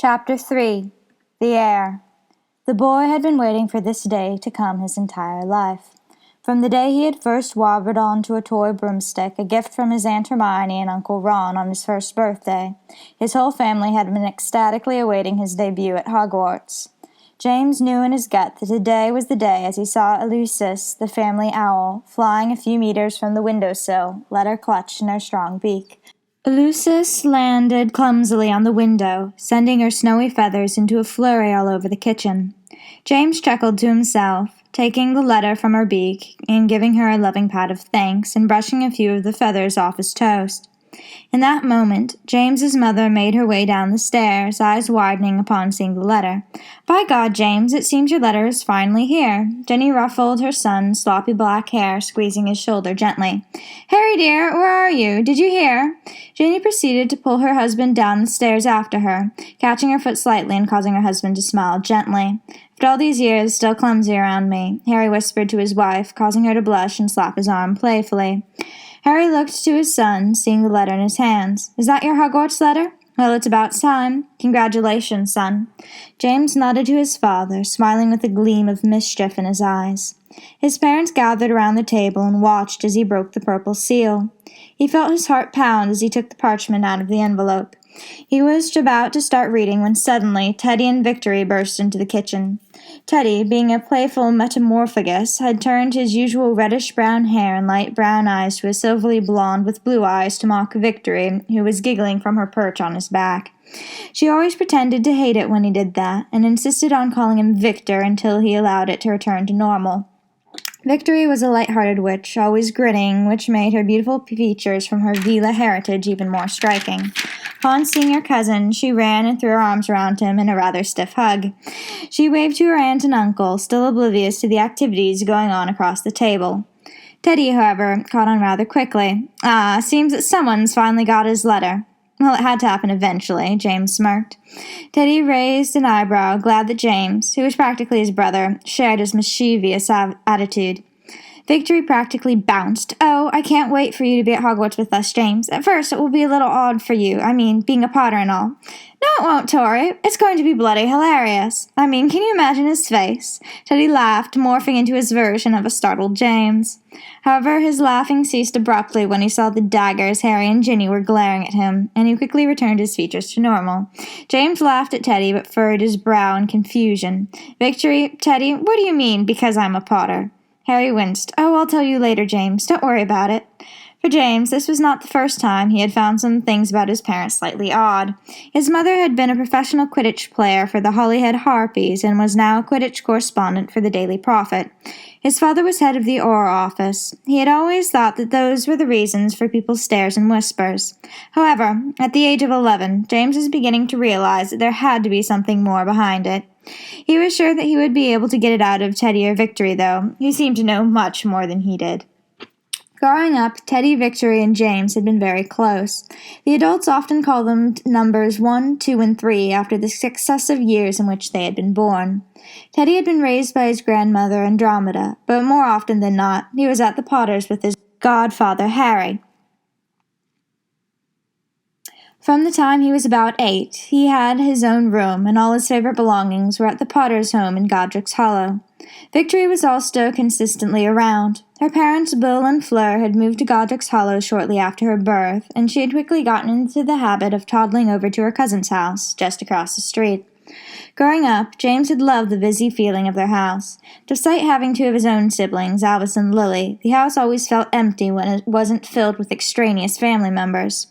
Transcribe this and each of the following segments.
Chapter 3. The Heir. The boy had been waiting for this day to come his entire life. From the day he had first wobbled onto a toy broomstick, a gift from his Aunt Hermione and Uncle Ron on his first birthday, his whole family had been ecstatically awaiting his debut at Hogwarts. James knew in his gut that today was the day as he saw Elucus, the family owl, flying a few meters from the windowsill, letter clutched in her strong beak. Elucus landed clumsily on the window, sending her snowy feathers into a flurry all over the kitchen. James chuckled to himself, taking the letter from her beak and giving her a loving pat of thanks and brushing a few of the feathers off his toast. In that moment, James's mother made her way down the stairs, eyes widening upon seeing the letter. "By God, James, it seems your letter is finally here." Jenny ruffled her son's sloppy black hair, squeezing his shoulder gently. "Harry, dear, where are you? Did you hear?" Jenny proceeded to pull her husband down the stairs after her, catching her foot slightly and causing her husband to smile gently. "After all these years, still clumsy around me," Harry whispered to his wife, causing her to blush and slap his arm playfully. Harry looked to his son, seeing the letter in his hands. "Is that your Hogwarts letter? Well, it's about time. Congratulations, son." James nodded to his father, smiling with a gleam of mischief in his eyes. His parents gathered around the table and watched as he broke the purple seal. He felt his heart pound as he took the parchment out of the envelope. He was about to start reading when suddenly Teddy and Victory burst into the kitchen. Teddy, being a playful metamorphagus, had turned his usual reddish-brown hair and light brown eyes to a silvery blonde with blue eyes to mock Victory, who was giggling from her perch on his back. She always pretended to hate it when he did that, and insisted on calling him Victor until he allowed it to return to normal. Victory was a light-hearted witch, always grinning, which made her beautiful features from her vill heritage even more striking. Upon seeing her cousin, she ran and threw her arms around him in a rather stiff hug. She waved to her aunt and uncle, still oblivious to the activities going on across the table. Teddy, however, caught on rather quickly. Seems that someone's finally got his letter." "Well, it had to happen eventually," James smirked. Teddy raised an eyebrow, glad that James, who was practically his brother, shared his mischievous attitude. Victory practically bounced. "Oh, I can't wait for you to be at Hogwarts with us, James. At first, it will be a little odd for you. Being a Potter and all." "No, it won't, Tori. It's going to be bloody hilarious. Can you imagine his face?" Teddy laughed, morphing into his version of a startled James. However, his laughing ceased abruptly when he saw the daggers Harry and Ginny were glaring at him, and he quickly returned his features to normal. James laughed at Teddy, but furrowed his brow in confusion. "Victory, Teddy, what do you mean, because I'm a Potter?" Harry winced. "Oh, I'll tell you later, James. Don't worry about it." For James, this was not the first time he had found some things about his parents slightly odd. His mother had been a professional Quidditch player for the Holyhead Harpies and was now a Quidditch correspondent for the Daily Prophet. His father was head of the Auror office. He had always thought that those were the reasons for people's stares and whispers. However, at the age of 11, James was beginning to realize that there had to be something more behind it. He was sure that he would be able to get it out of Teddy or Victory, though. He seemed to know much more than he did. Growing up, Teddy, Victory, and James had been very close. The adults often called them numbers 1, 2, and 3 after the successive years in which they had been born. Teddy had been raised by his grandmother Andromeda, but more often than not, he was at the Potters with his godfather Harry. From the time he was about 8, he had his own room, and all his favorite belongings were at the Potter's home in Godric's Hollow. Victory was also consistently around. Her parents, Bill and Fleur, had moved to Godric's Hollow shortly after her birth, and she had quickly gotten into the habit of toddling over to her cousin's house, just across the street. Growing up, James had loved the busy feeling of their house. Despite having two of his own siblings, Albus and Lily, the house always felt empty when it wasn't filled with extraneous family members.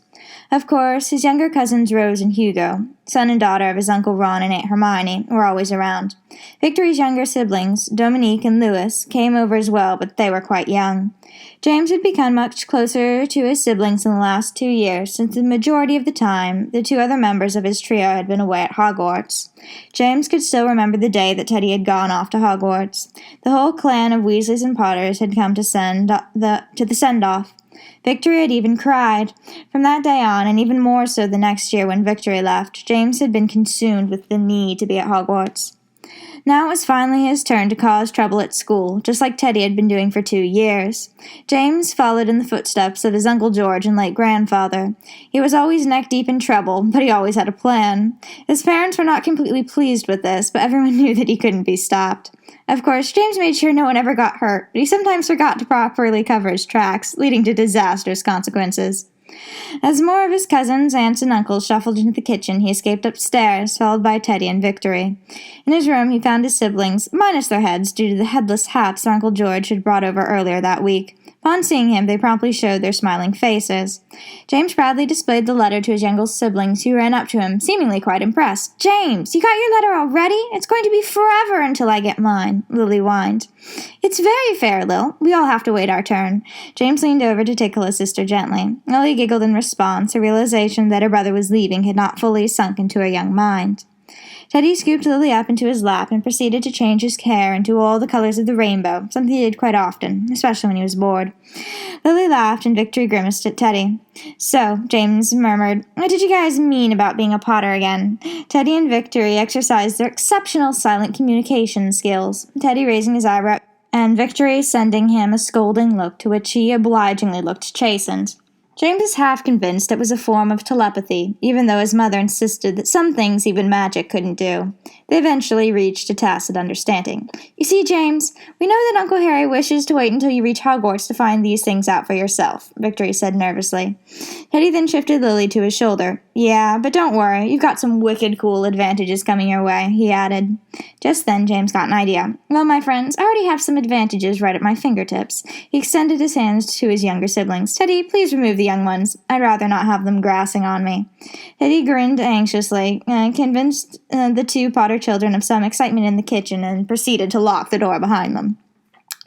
Of course, his younger cousins Rose and Hugo, son and daughter of his Uncle Ron and Aunt Hermione, were always around. Victory's younger siblings, Dominique and Louis, came over as well, but they were quite young. James had become much closer to his siblings in the last 2 years, since the majority of the time, the two other members of his trio had been away at Hogwarts. James could still remember the day that Teddy had gone off to Hogwarts. The whole clan of Weasleys and Potters had come to the send-off. Victory had even cried. From that day on, and even more so the next year when Victory left, James had been consumed with the need to be at Hogwarts. Now it was finally his turn to cause trouble at school, just like Teddy had been doing for 2 years. James followed in the footsteps of his Uncle George and late grandfather. He was always neck-deep in trouble, but he always had a plan. His parents were not completely pleased with this, but everyone knew that he couldn't be stopped. Of course, James made sure no one ever got hurt, but he sometimes forgot to properly cover his tracks, leading to disastrous consequences. As more of his cousins, aunts, and uncles shuffled into the kitchen, he escaped upstairs, followed by Teddy and Victory. In his room, he found his siblings, minus their heads due to the headless hats their Uncle George had brought over earlier that week. Upon seeing him, they promptly showed their smiling faces. James proudly displayed the letter to his youngest siblings, who ran up to him, seemingly quite impressed. "James, you got your letter already? It's going to be forever until I get mine," Lily whined. "It's very fair, Lil. We all have to wait our turn." James leaned over to tickle his sister gently. Lily giggled in response, a realization that her brother was leaving had not fully sunk into her young mind. Teddy scooped Lily up into his lap and proceeded to change his hair into all the colors of the rainbow, something he did quite often, especially when he was bored. Lily laughed and Victory grimaced at Teddy. "So," James murmured, "what did you guys mean about being a Potter again?" Teddy and Victory exercised their exceptional silent communication skills, Teddy raising his eyebrow and Victory sending him a scolding look to which he obligingly looked chastened. James was half convinced it was a form of telepathy, even though his mother insisted that some things even magic couldn't do. They eventually reached a tacit understanding. "You see, James, we know that Uncle Harry wishes to wait until you reach Hogwarts to find these things out for yourself," Victory said nervously. Teddy then shifted Lily to his shoulder. "Yeah, but don't worry, you've got some wicked cool advantages coming your way," he added. Just then, James got an idea. "Well, my friends, I already have some advantages right at my fingertips." He extended his hands to his younger siblings. "Teddy, please remove the young ones. I'd rather not have them grassing on me." Teddy grinned anxiously, convinced the two Potter children of some excitement in the kitchen, and proceeded to lock the door behind them.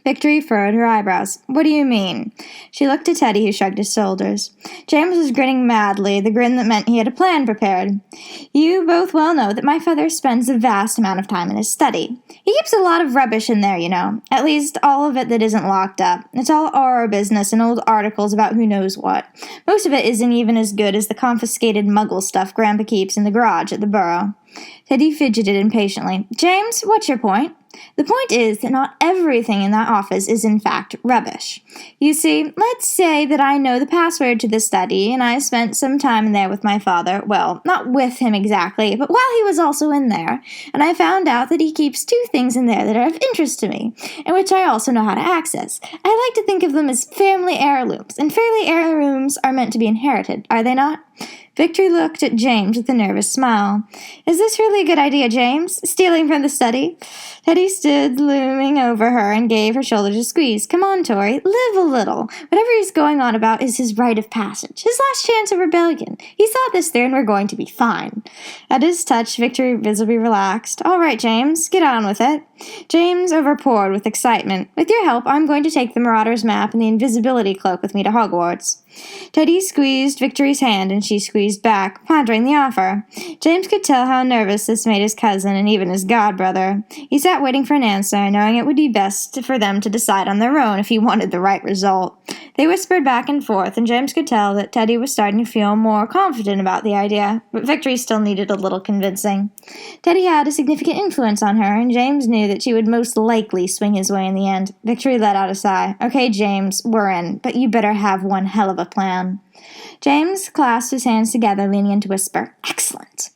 Victory furrowed her eyebrows. "What do you mean?" She looked at Teddy, who shrugged his shoulders. James was grinning madly, the grin that meant he had a plan prepared. "You both well know that my father spends a vast amount of time in his study. He keeps a lot of rubbish in there, you know. At least all of it that isn't locked up. It's all our business and old articles about who knows what. Most of it isn't even as good as the confiscated Muggle stuff Grandpa keeps in the garage at the Burrow." Teddy fidgeted impatiently. "James, what's your point?" "The point is that not everything in that office is in fact rubbish. You see, let's say that I know the password to the study, and I spent some time in there with my father, well, not with him exactly, but while he was also in there, and I found out that he keeps 2 things in there that are of interest to me, and which I also know how to access. I like to think of them as family heirlooms, and family heirlooms are meant to be inherited, are they not?" Victory looked at James with a nervous smile. "Is this really a good idea, James? Stealing from the study?" Teddy stood looming over her and gave her shoulders a squeeze. "Come on, Tori, live a little. Whatever he's going on about is his rite of passage, his last chance of rebellion. He's thought this through and we're going to be fine." At his touch, Victory visibly relaxed. "All right, James, get on with it." James overpoured with excitement. "With your help, I'm going to take the Marauder's map and the invisibility cloak with me to Hogwarts." Teddy squeezed Victory's hand, and she squeezed back, pondering the offer. James could tell how nervous this made his cousin and even his godbrother. He sat waiting for an answer, knowing it would be best for them to decide on their own if he wanted the right result. They whispered back and forth, and James could tell that Teddy was starting to feel more confident about the idea, but Victory still needed a little convincing. Teddy had a significant influence on her, and James knew that she would most likely swing his way in the end. Victory let out a sigh. "Okay, James, we're in, but you better have one hell of a plan." James clasped his hands together, leaning in to whisper, "Excellent."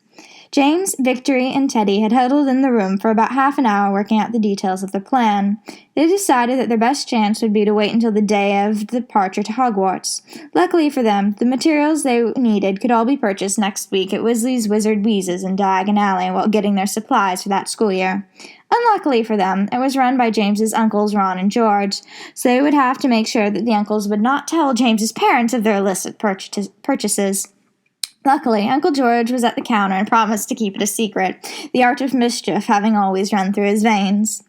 James, Victory, and Teddy had huddled in the room for about half an hour working out the details of their plan. They decided that their best chance would be to wait until the day of departure to Hogwarts. Luckily for them, the materials they needed could all be purchased next week at Weasley's Wizard Wheezes in Diagon Alley while getting their supplies for that school year. Unluckily for them, it was run by James's uncles Ron and George, so they would have to make sure that the uncles would not tell James's parents of their illicit purchases. Luckily, Uncle George was at the counter and promised to keep it a secret, the art of mischief having always run through his veins.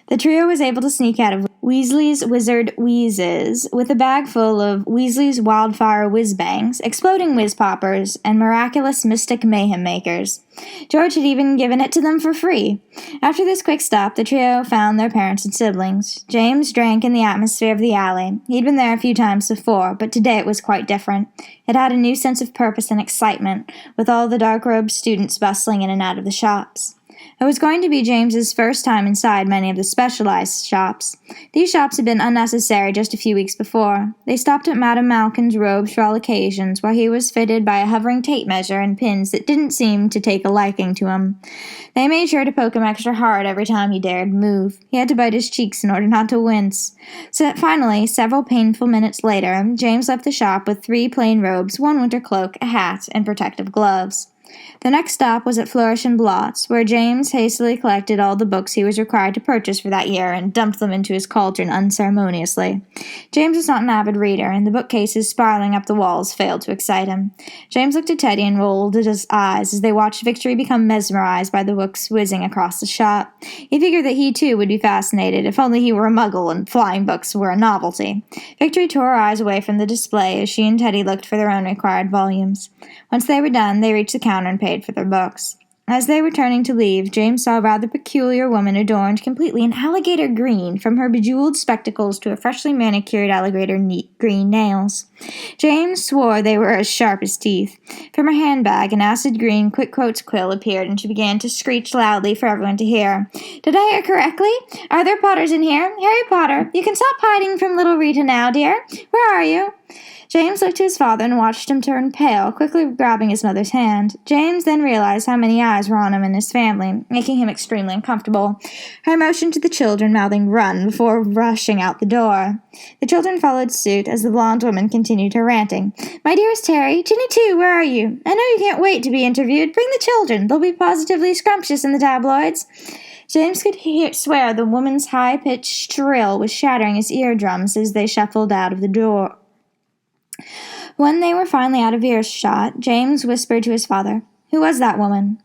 The trio was able to sneak out of Weasley's Wizard Wheezes with a bag full of Weasley's Wildfire Whiz-Bangs, Exploding Whiz-Poppers, and Miraculous Mystic Mayhem Makers. George had even given it to them for free. After this quick stop, the trio found their parents and siblings. James drank in the atmosphere of the alley. He'd been there a few times before, but today it was quite different. It had a new sense of purpose and excitement, with all the dark-robed students bustling in and out of the shops. It was going to be James's first time inside many of the specialized shops. These shops had been unnecessary just a few weeks before. They stopped at Madame Malkin's robes for all occasions, while he was fitted by a hovering tape measure and pins that didn't seem to take a liking to him. They made sure to poke him extra hard every time he dared move. He had to bite his cheeks in order not to wince. So finally, several painful minutes later, James left the shop with 3 plain robes, 1 winter cloak, a hat, and protective gloves. The next stop was at Flourish and Blotts, where James hastily collected all the books he was required to purchase for that year and dumped them into his cauldron unceremoniously. James was not an avid reader, and the bookcases spiraling up the walls failed to excite him. James looked at Teddy and rolled his eyes as they watched Victory become mesmerized by the books whizzing across the shop. He figured that he, too, would be fascinated, if only he were a muggle and flying books were a novelty. Victory tore her eyes away from the display as she and Teddy looked for their own required volumes. Once they were done, they reached the counter and paid for their books. As they were turning to leave, James saw a rather peculiar woman adorned completely in alligator green, from her bejeweled spectacles to her freshly manicured alligator green nails. James swore they were as sharp as teeth. From her handbag, an acid green quick quotes quill appeared, and she began to screech loudly for everyone to hear. "Did I hear correctly? Are there Potters in here? Harry Potter, you can stop hiding from little Rita now, dear. Where are you?" James looked to his father and watched him turn pale, quickly grabbing his mother's hand. James then realized how many eyes were on him and his family, making him extremely uncomfortable. Her motioned to the children, mouthing "run," before rushing out the door. The children followed suit as the blonde woman continued her ranting. "My dearest Harry, Ginny too, where are you? I know you can't wait to be interviewed. Bring the children. They'll be positively scrumptious in the tabloids." James could swear the woman's high-pitched shrill was shattering his eardrums as they shuffled out of the door. When they were finally out of earshot, James whispered to his father, "Who was that woman?"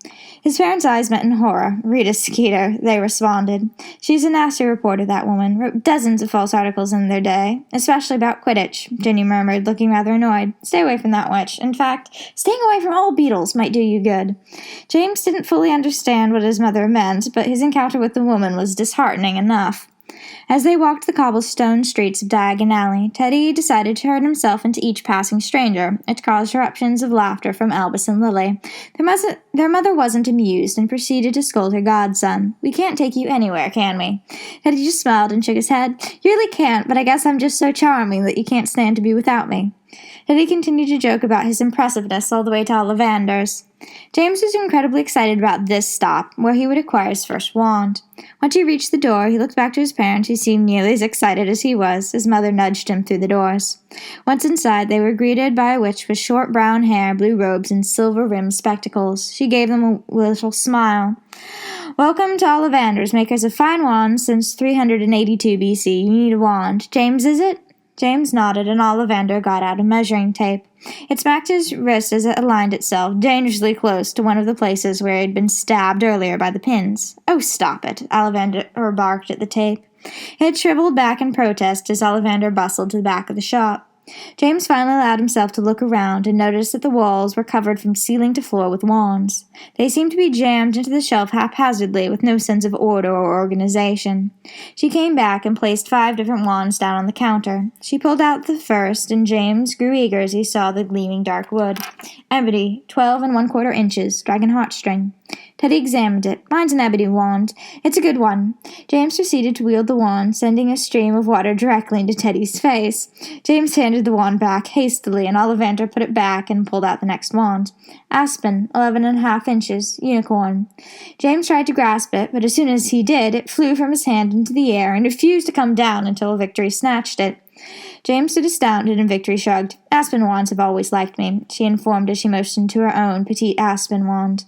His parents' eyes met in horror. "Rita Skeeter," they responded. "She's a nasty reporter, that woman. Wrote dozens of false articles in their day, especially about Quidditch," Ginny murmured, looking rather annoyed. "Stay away from that witch. In fact, staying away from all beetles might do you good." James didn't fully understand what his mother meant, but his encounter with the woman was disheartening enough. As they walked the cobblestone streets of Diagon Alley, Teddy decided to herd himself into each passing stranger, which caused eruptions of laughter from Albus and Lily. Their mother wasn't amused and proceeded to scold her godson. "We can't take you anywhere, can we?" Teddy just smiled and shook his head. "You really can't, but I guess I'm just so charming that you can't stand to be without me." Teddy continued to joke about his impressiveness all the way to Ollivander's. James was incredibly excited about this stop, where he would acquire his first wand. Once he reached the door, he looked back to his parents, who seemed nearly as excited as he was. His mother nudged him through the doors. Once inside, they were greeted by a witch with short brown hair, blue robes, and silver-rimmed spectacles. She gave them a little smile. "Welcome to Ollivander's, makers of fine wands since 382 BC. You need a wand. James, is it?" James nodded, and Ollivander got out a measuring tape. It smacked his wrist as it aligned itself dangerously close to one of the places where he had been stabbed earlier by the pins. "Oh, stop it," Ollivander barked at the tape. It shriveled back in protest as Ollivander bustled to the back of the shop. James finally allowed himself to look around and noticed that the walls were covered from ceiling to floor with wands. They seemed to be jammed into the shelf haphazardly with no sense of order or organization. She came back and placed 5 different wands down on the counter. She pulled out the first, and James grew eager as he saw the gleaming dark wood. "Ebony, 12 1/4 inches, dragon heartstring." Teddy examined it. "Mine's an ebony wand. It's a good one." James proceeded to wield the wand, sending a stream of water directly into Teddy's face. James handed the wand back hastily, and Ollivander put it back and pulled out the next wand. "Aspen, 11 1/2 inches, unicorn." James tried to grasp it, but as soon as he did, it flew from his hand into the air and refused to come down until Victory snatched it. James stood astounded, and Victory shrugged. "Aspen wands have always liked me," she informed as she motioned to her own petite aspen wand.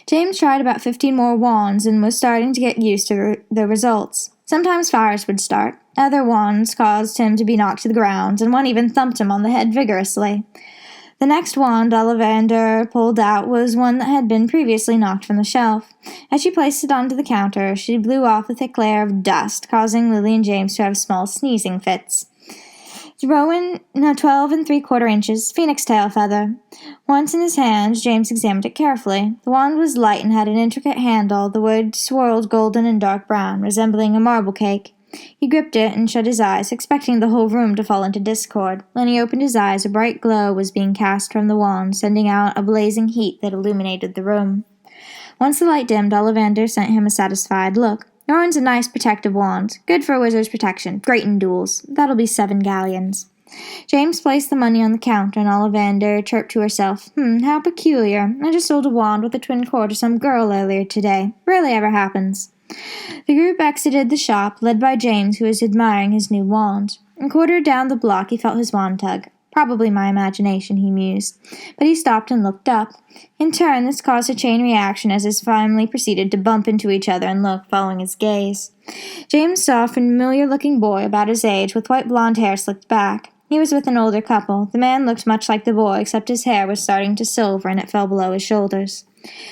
James tried about 15 more wands and was starting to get used to the results. Sometimes fires would start. Other wands caused him to be knocked to the ground, and one even thumped him on the head vigorously. The next wand Ollivander pulled out was one that had been previously knocked from the shelf. As she placed it onto the counter, she blew off a thick layer of dust, causing Lily and James to have small sneezing fits. Rowan, 12 3/4 inches, phoenix tail feather. Once in his hands, James examined it carefully. The wand was light and had an intricate handle. The wood swirled golden and dark brown, resembling a marble cake. He gripped it and shut his eyes, expecting the whole room to fall into discord. When he opened his eyes, a bright glow was being cast from the wand, sending out a blazing heat that illuminated the room. Once the light dimmed, Ollivander sent him a satisfied look. "Orin's a nice protective wand. Good for a wizard's protection. Great in duels. That'll be 7 galleons." James placed the money on the counter, and Ollivander chirped to herself, how peculiar. I just sold a wand with a twin core to some girl earlier today. Rarely ever happens. The group exited the shop, led by James, who was admiring his new wand. A quarter down the block he felt his wand tug. Probably my imagination, he mused. But he stopped and looked up. In turn, this caused a chain reaction as his family proceeded to bump into each other and look, following his gaze. James saw a familiar-looking boy about his age with white blonde hair slicked back. He was with an older couple. The man looked much like the boy, except his hair was starting to silver and it fell below his shoulders.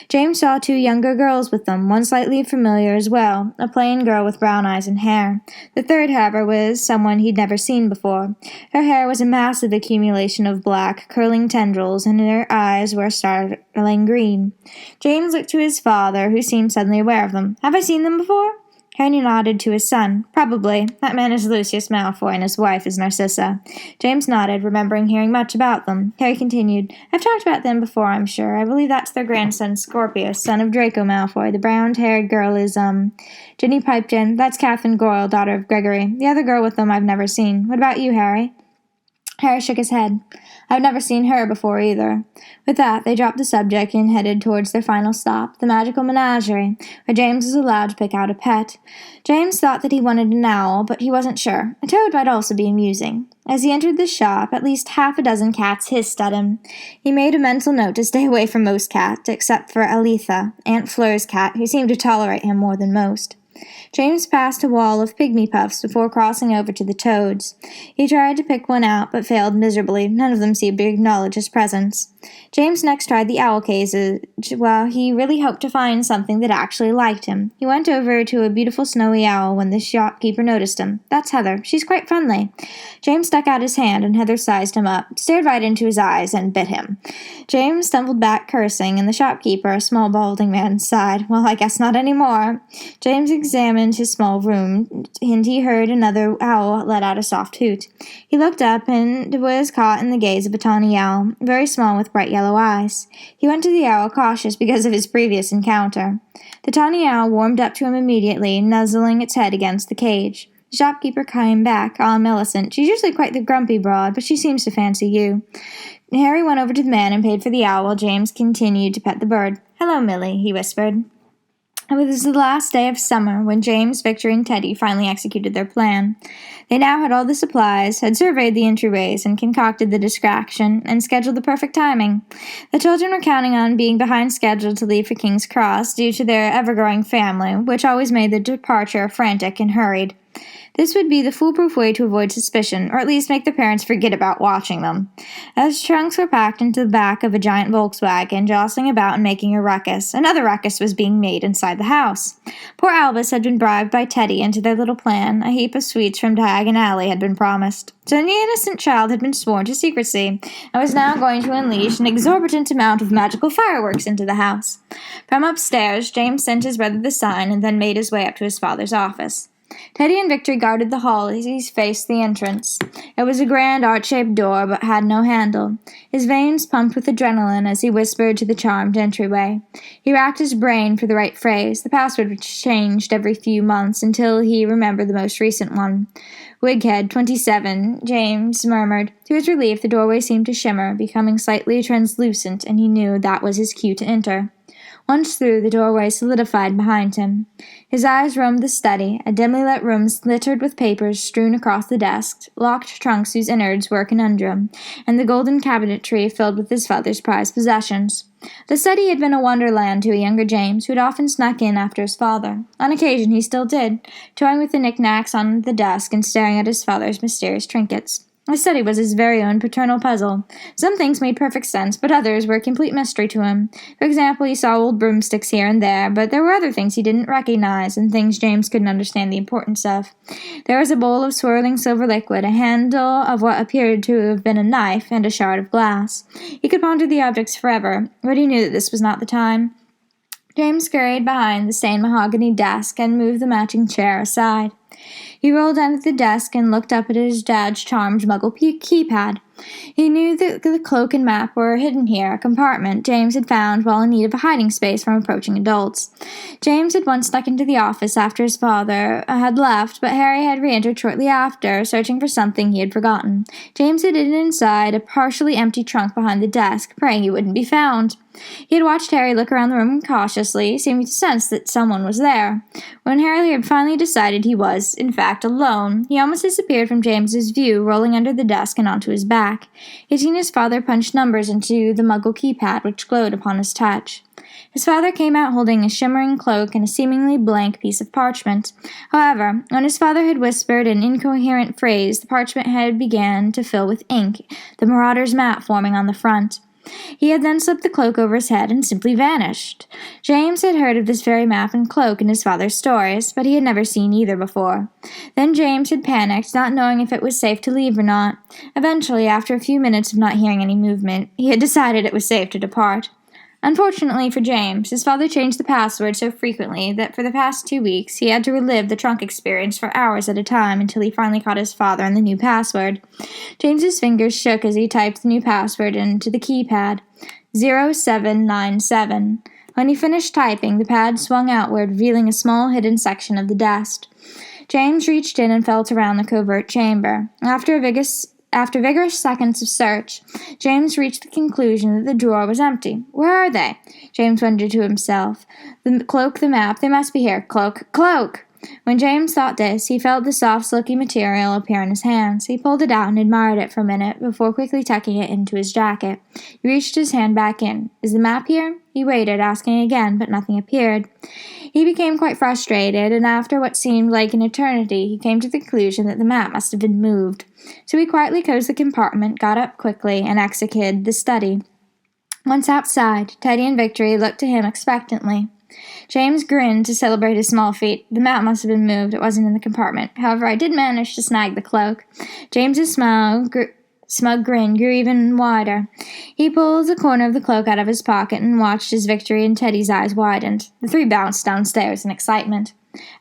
James saw 2 younger girls with them, one slightly familiar as well, a plain girl with brown eyes and hair. The third, however, was someone he'd never seen before. Her hair was a massive accumulation of black, curling tendrils, and her eyes were a startling green. James looked to his father, who seemed suddenly aware of them. "Have I seen them before?" Harry nodded to his son. "Probably. That man is Lucius Malfoy, and his wife is Narcissa." James nodded, remembering hearing much about them. Harry continued, "I've talked about them before, I'm sure. I believe that's their grandson, Scorpius, son of Draco Malfoy. The brown-haired girl is, Ginny piped in. "That's Catherine Goyle, daughter of Gregory. The other girl with them I've never seen. What about you, Harry?" Harry shook his head. "I've never seen her before either." With that, they dropped the subject and headed towards their final stop, the magical menagerie, where James was allowed to pick out a pet. James thought that he wanted an owl, but he wasn't sure. A toad might also be amusing. As he entered the shop, at least 6 cats hissed at him. He made a mental note to stay away from most cats, except for Aletha, Aunt Fleur's cat, who seemed to tolerate him more than most. James passed a wall of pygmy puffs before crossing over to the toads. He tried to pick one out, but failed miserably. None of them seemed to acknowledge his presence. James next tried the owl cages. Well, he really hoped to find something that actually liked him. He went over to a beautiful snowy owl when the shopkeeper noticed him. "That's Heather. She's quite friendly." James stuck out his hand, and Heather sized him up, stared right into his eyes, and bit him. James stumbled back, cursing, and the shopkeeper, a small balding man, sighed. "Well, I guess not any more." James examined his small room, and he heard another owl let out a soft hoot. He looked up and was caught in the gaze of a tawny owl, very small with bright yellow eyes. He went to the owl, cautious because of his previous encounter. The tawny owl warmed up to him immediately, nuzzling its head against the cage. The shopkeeper came back, all Millicent. "She's usually quite the grumpy broad, but she seems to fancy you." Harry went over to the man and paid for the owl while James continued to pet the bird. "Hello, Millie," he whispered. It was the last day of summer when James, Victor, and Teddy finally executed their plan. They now had all the supplies, had surveyed the entryways, and concocted the distraction, and scheduled the perfect timing. The children were counting on being behind schedule to leave for King's Cross due to their ever-growing family, which always made the departure frantic and hurried. This would be the foolproof way to avoid suspicion, or at least make the parents forget about watching them. As trunks were packed into the back of a giant Volkswagen, jostling about and making a ruckus, another ruckus was being made inside the house. Poor Albus had been bribed by Teddy into their little plan. A heap of sweets from Diagon Alley had been promised. So the innocent child had been sworn to secrecy, and was now going to unleash an exorbitant amount of magical fireworks into the house. From upstairs, James sent his brother the sign, and then made his way up to his father's office. Teddy and Victor guarded the hall as he faced the entrance. It was a grand arch-shaped door, but had no handle. His veins pumped with adrenaline as he whispered to the charmed entryway. He racked his brain for the right phrase. The password was changed every few months until he remembered the most recent one. "Wighead, 27, James murmured. To his relief, the doorway seemed to shimmer, becoming slightly translucent, and he knew that was his cue to enter. Once through, the doorway solidified behind him. His eyes roamed the study, a dimly lit room littered with papers strewn across the desks, locked trunks whose innards were a conundrum, and the golden cabinetry filled with his father's prized possessions. The study had been a wonderland to a younger James, who had often snuck in after his father. On occasion he still did, toying with the knickknacks on the desk and staring at his father's mysterious trinkets. The study was his very own paternal puzzle. Some things made perfect sense, but others were a complete mystery to him. For example, he saw old broomsticks here and there, but there were other things he didn't recognize, and things James couldn't understand the importance of. There was a bowl of swirling silver liquid, a handle of what appeared to have been a knife, and a shard of glass. He could ponder the objects forever, but he knew that this was not the time. James scurried behind the stained mahogany desk and moved the matching chair aside. He rolled down at the desk and looked up at his dad's charmed muggle keypad. He knew that the cloak and map were hidden here, a compartment James had found while in need of a hiding space from approaching adults. James had once snuck into the office after his father had left, but Harry had re-entered shortly after, searching for something he had forgotten. James had hidden inside a partially empty trunk behind the desk, praying he wouldn't be found. He had watched Harry look around the room cautiously, seeming to sense that someone was there. When Harry had finally decided he was, in fact, alone, he almost disappeared from James's view, rolling under the desk and onto his back. He had seen his father punch numbers into the Muggle keypad, which glowed upon his touch. His father came out holding a shimmering cloak and a seemingly blank piece of parchment. However, when his father had whispered an incoherent phrase, the parchment had began to fill with ink, the Marauder's map forming on the front. He had then slipped the cloak over his head and simply vanished. James had heard of this very map and cloak in his father's stories, but he had never seen either before. Then James had panicked, not knowing if it was safe to leave or not. Eventually, after a few minutes of not hearing any movement, he had decided it was safe to depart. Unfortunately for James, his father changed the password so frequently that for the past 2 weeks he had to relive the trunk experience for hours at a time until he finally caught his father on the new password. James's fingers shook as he typed the new password into the keypad, 0797. When he finished typing, the pad swung outward, revealing a small hidden section of the desk. James reached in and felt around the covert chamber. After vigorous seconds of search, James reached the conclusion that the drawer was empty. Where are they? James wondered to himself. The cloak, the map, they must be here. Cloak, cloak! When James thought this, he felt the soft, silky material appear in his hands. He pulled it out and admired it for a minute before quickly tucking it into his jacket. He reached his hand back in. Is the map here? He waited, asking again, but nothing appeared. He became quite frustrated, and after what seemed like an eternity, he came to the conclusion that the map must have been moved. So he quietly closed the compartment, got up quickly, and exited the study. Once outside, Teddy and Victory looked to him expectantly. James grinned to celebrate his small feat. The map must have been moved. It wasn't in the compartment. However, I did manage to snag the cloak. James's smug grin grew even wider. He pulled the corner of the cloak out of his pocket and watched as Victory and Teddy's eyes widened. The three bounced downstairs in excitement.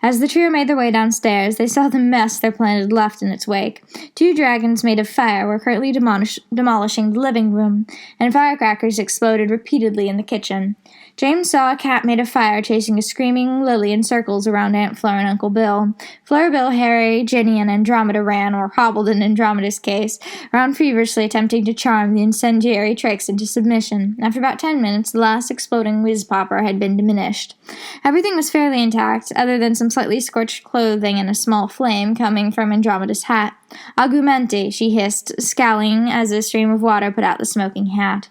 As the trio made their way downstairs, they saw the mess their plan had left in its wake. 2 dragons made of fire were currently demolishing the living room, and firecrackers exploded repeatedly in the kitchen. James saw a cat made of fire chasing a screaming Lily in circles around Aunt Fleur and Uncle Bill. Fleur, Bill, Harry, Ginny, and Andromeda ran, or hobbled in Andromeda's case, around feverishly attempting to charm the incendiary tricks into submission. After about 10 minutes, the last exploding whiz-popper had been diminished. Everything was fairly intact, other than some slightly scorched clothing and a small flame coming from Andromeda's hat. Augumenti, she hissed, scowling as a stream of water put out the smoking hat.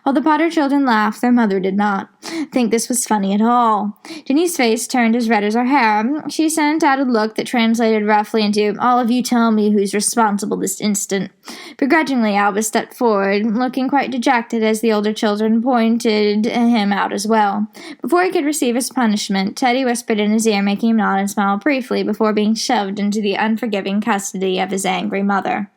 While the Potter children laughed, their mother did not think this was funny at all. Ginny's face turned as red as her hair. She sent out a look that translated roughly into, "All of you tell me who's responsible this instant." Begrudgingly, Albus stepped forward, looking quite dejected as the older children pointed him out as well. Before he could receive his punishment, Teddy whispered in his ear, making him nod and smile briefly before being shoved into the unforgiving custody of his angry mother.